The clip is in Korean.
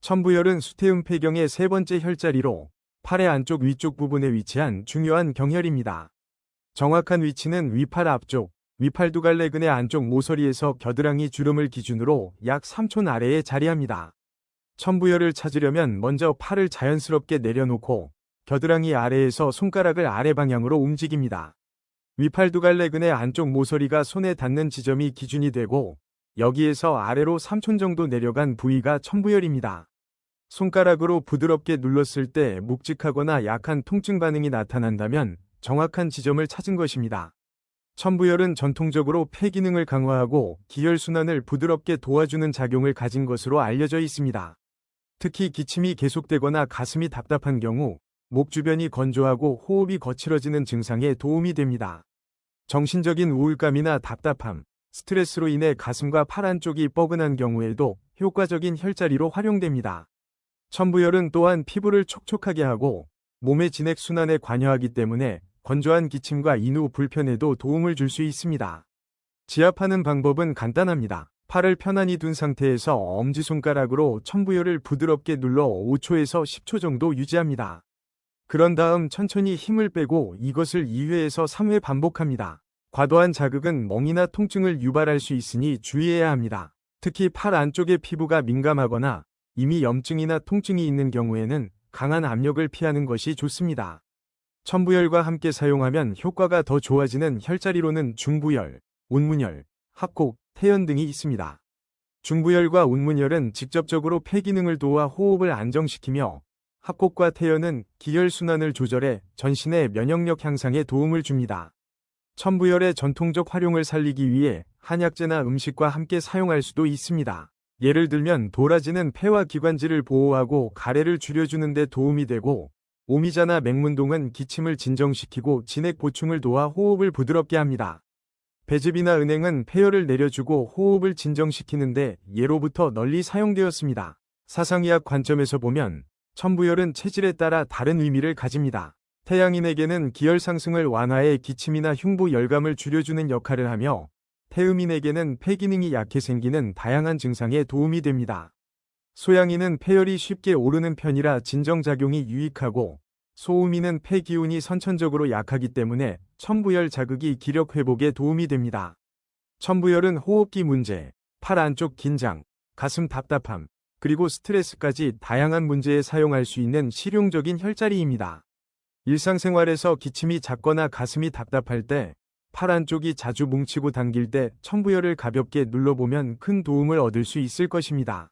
천부열은 수태음폐경의 세 번째 혈자리로 팔의 안쪽 위쪽 부분에 위치한 중요한 경혈입니다. 정확한 위치는 위팔 앞쪽, 위팔 두갈래근의 안쪽 모서리에서 겨드랑이 주름을 기준으로 약 3촌 아래에 자리합니다. 천부열을 찾으려면 먼저 팔을 자연스럽게 내려놓고 겨드랑이 아래에서 손가락을 아래 방향으로 움직입니다. 위팔 두갈래근의 안쪽 모서리가 손에 닿는 지점이 기준이 되고 여기에서 아래로 3촌 정도 내려간 부위가 천부열입니다. 손가락으로 부드럽게 눌렀을 때 묵직하거나 약한 통증 반응이 나타난다면 정확한 지점을 찾은 것입니다. 천부열은 전통적으로 폐 기능을 강화하고 기혈순환을 부드럽게 도와주는 작용을 가진 것으로 알려져 있습니다. 특히 기침이 계속되거나 가슴이 답답한 경우 목 주변이 건조하고 호흡이 거칠어지는 증상에 도움이 됩니다. 정신적인 우울감이나 답답함, 스트레스로 인해 가슴과 팔 안쪽이 뻐근한 경우에도 효과적인 혈자리로 활용됩니다. 천부열은 또한 피부를 촉촉하게 하고 몸의 진액순환에 관여하기 때문에 건조한 기침과 인후 불편에도 도움을 줄 수 있습니다. 지압하는 방법은 간단합니다. 팔을 편안히 둔 상태에서 엄지손가락으로 천부열을 부드럽게 눌러 5초에서 10초 정도 유지합니다. 그런 다음 천천히 힘을 빼고 이것을 2회에서 3회 반복합니다. 과도한 자극은 멍이나 통증을 유발할 수 있으니 주의해야 합니다. 특히 팔 안쪽의 피부가 민감하거나 이미 염증이나 통증이 있는 경우에는 강한 압력을 피하는 것이 좋습니다. 천부열과 함께 사용하면 효과가 더 좋아지는 혈자리로는 중부열, 운문열, 합곡, 태연 등이 있습니다. 중부열과 운문열은 직접적으로 폐 기능을 도와 호흡을 안정시키며 합곡과 태연은 기혈순환을 조절해 전신의 면역력 향상에 도움을 줍니다. 천부열의 전통적 활용을 살리기 위해 한약재나 음식과 함께 사용할 수도 있습니다. 예를 들면 도라지는 폐와 기관지를 보호하고 가래를 줄여주는 데 도움이 되고 오미자나 맹문동은 기침을 진정시키고 진액 보충을 도와 호흡을 부드럽게 합니다. 배즙이나 은행은 폐열을 내려주고 호흡을 진정시키는데 예로부터 널리 사용되었습니다. 사상의학 관점에서 보면 천부열은 체질에 따라 다른 의미를 가집니다. 태양인에게는 기혈 상승을 완화해 기침이나 흉부 열감을 줄여주는 역할을 하며 태음인에게는 폐 기능이 약해 생기는 다양한 증상에 도움이 됩니다. 소양인은 폐열이 쉽게 오르는 편이라 진정작용이 유익하고 소음인은 폐 기운이 선천적으로 약하기 때문에 천부열 자극이 기력 회복에 도움이 됩니다. 천부열은 호흡기 문제, 팔 안쪽 긴장, 가슴 답답함, 그리고 스트레스까지 다양한 문제에 사용할 수 있는 실용적인 혈자리입니다. 일상생활에서 기침이 잦거나 가슴이 답답할 때, 팔 안쪽이 자주 뭉치고 당길 때 천부열을 가볍게 눌러보면 큰 도움을 얻을 수 있을 것입니다.